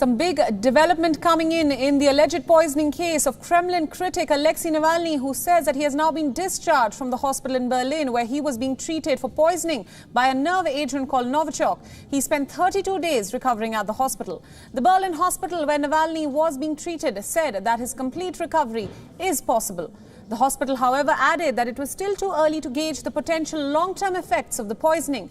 Some big development coming in the alleged poisoning case of Kremlin critic Alexei Navalny, who says that he has now been discharged from the hospital in Berlin where he was being treated for poisoning by a nerve agent called Novichok. He spent 32 days recovering at the hospital. The Berlin hospital where Navalny was being treated said that his complete recovery is possible. The hospital, however, added that it was still too early to gauge the potential long-term effects of the poisoning.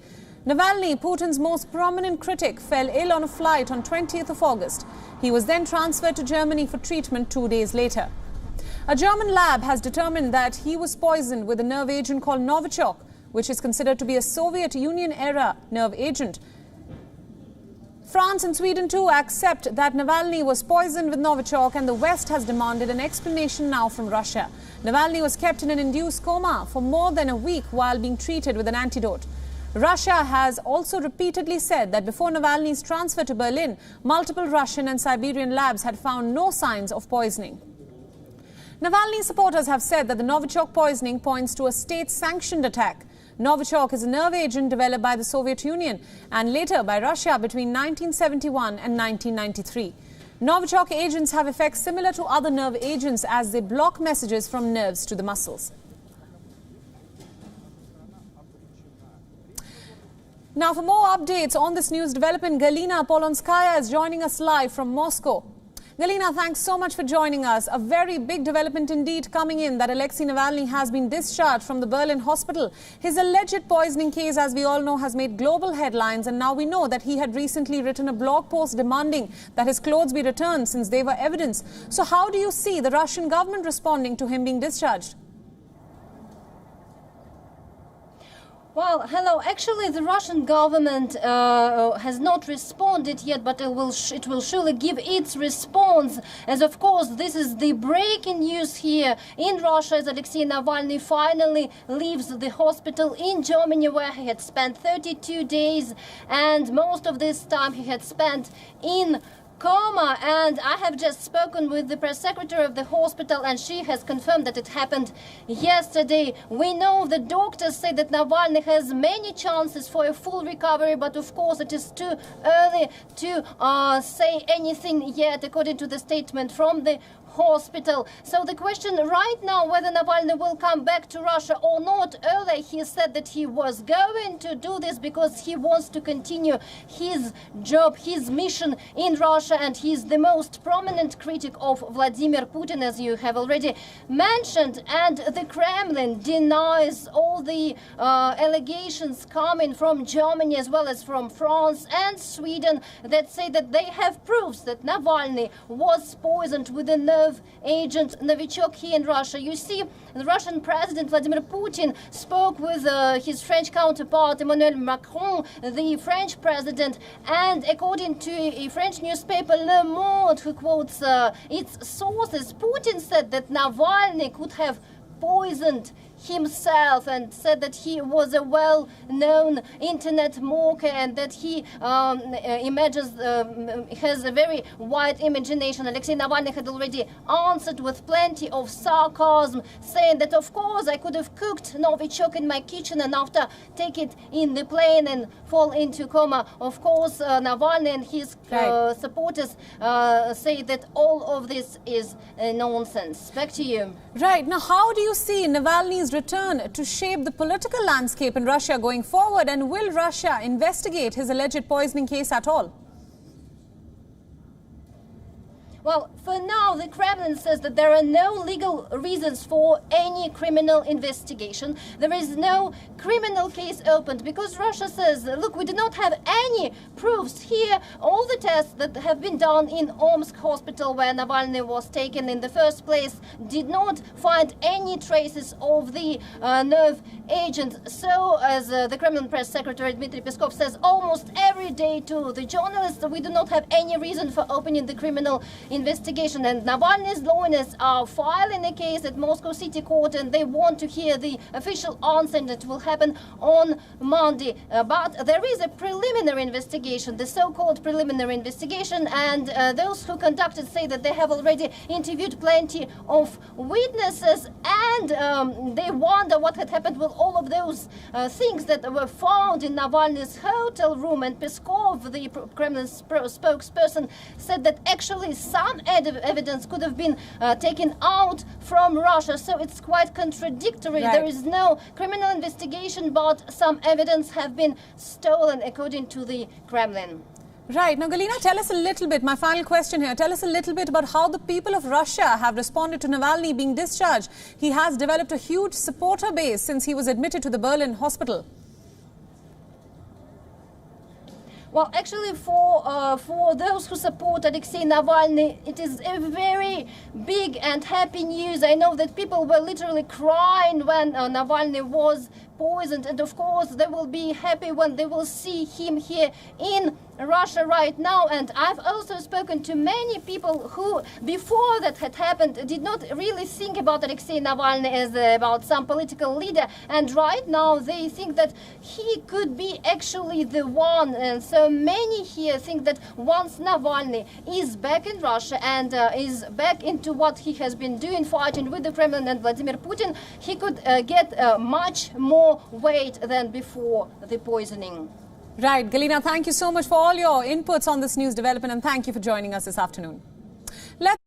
Navalny, Putin's most prominent critic, fell ill on a flight on 20th of August. He was then transferred to Germany for treatment 2 days later. A German lab has determined that he was poisoned with a nerve agent called Novichok, which is considered to be a Soviet Union-era nerve agent. France and Sweden too accept that Navalny was poisoned with Novichok, and the West has demanded an explanation now from Russia. Navalny was kept in an induced coma for more than a week while being treated with an antidote. Russia has also repeatedly said that before Navalny's transfer to Berlin, multiple Russian and Siberian labs had found no signs of poisoning. Navalny supporters have said that the Novichok poisoning points to a state-sanctioned attack. Novichok is a nerve agent developed by the Soviet Union and later by Russia between 1971 and 1993. Novichok agents have effects similar to other nerve agents as they block messages from nerves to the muscles. Now, for more updates on this news development, Galina Polonskaya is joining us live from Moscow. Galina, thanks so much for joining us. A very big development indeed coming in that Alexei Navalny has been discharged from the Berlin hospital. His alleged poisoning case, as we all know, has made global headlines, and now we know that he had recently written a blog post demanding that his clothes be returned since they were evidence. So how do you see the Russian government responding to him being discharged? Well, hello. Actually, the Russian government has not responded yet, but it will surely give its response. As of course, this is the breaking news here in Russia, as Alexei Navalny finally leaves the hospital in Germany, where he had spent 32 days, and most of this time he had spent in coma. And I have just spoken with the press secretary of the hospital, and she has confirmed that it happened yesterday. We know the doctors say that Navalny has many chances for a full recovery, but of course it is too early to say anything yet, according to the statement from the hospital. So the question right now, whether Navalny will come back to Russia or not. Earlier he said that he was going to do this because he wants to continue his job, his mission in Russia, and he's the most prominent critic of Vladimir Putin, as you have already mentioned. And the Kremlin denies all the allegations coming from Germany as well as from France and Sweden that say that they have proofs that Navalny was poisoned with a nerve agent Novichok here in Russia. You see, the Russian President Vladimir Putin spoke with his French counterpart Emmanuel Macron, the French president, and according to a French newspaper Le Monde, who quotes its sources, Putin said that Navalny could have poisoned himself, and said that he was a well-known internet mocker and that he has a very wide imagination. Alexei Navalny had already answered with plenty of sarcasm, saying that of course I could have cooked Novichok in my kitchen and after take it in the plane and fall into coma. Of course, Navalny and his supporters say that all of this is nonsense. Back to you. Right. Now, how do you see Navalny's return to shape the political landscape in Russia going forward, and will Russia investigate his alleged poisoning case at all? Well, for now, the Kremlin says that there are no legal reasons for any criminal investigation. There is no criminal case opened because Russia says, look, we do not have any proofs here. All the tests that have been done in Omsk hospital, where Navalny was taken in the first place, did not find any traces of the nerve agent. So, as the Kremlin press secretary Dmitry Peskov says almost every day to the journalists, we do not have any reason for opening the criminal investigation. And Navalny's lawyers are filing a case at Moscow City Court, and they want to hear the official answer, and it will happen on Monday. But there is a preliminary investigation, the so-called preliminary investigation, and those who conducted say that they have already interviewed plenty of witnesses, and they wonder what had happened with all of those things that were found in Navalny's hotel room. And Peskov, the Kremlin spokesperson, said that actually some evidence could have been taken out from Russia. So it's quite contradictory. Right. There is no criminal investigation, but some evidence have been stolen, according to the Kremlin. Right. Now, Galina, tell us a little bit, my final question here, tell us a little bit about how the people of Russia have responded to Navalny being discharged. He has developed a huge supporter base since he was admitted to the Berlin hospital. Well, actually, for those who support Alexei Navalny, it is a very big and happy news. I know that people were literally crying when Navalny was poisoned, and of course they will be happy when they will see him here in Russia right now. And I've also spoken to many people who, before that had happened, did not really think about Alexei Navalny as about some political leader, and right now they think that he could be actually the one. And so many here think that once Navalny is back in Russia and is back into what he has been doing, fighting with the Kremlin and Vladimir Putin, he could get much more weight than before the poisoning. Right. Galina, thank you so much for all your inputs on this news development, and thank you for joining us this afternoon. Let's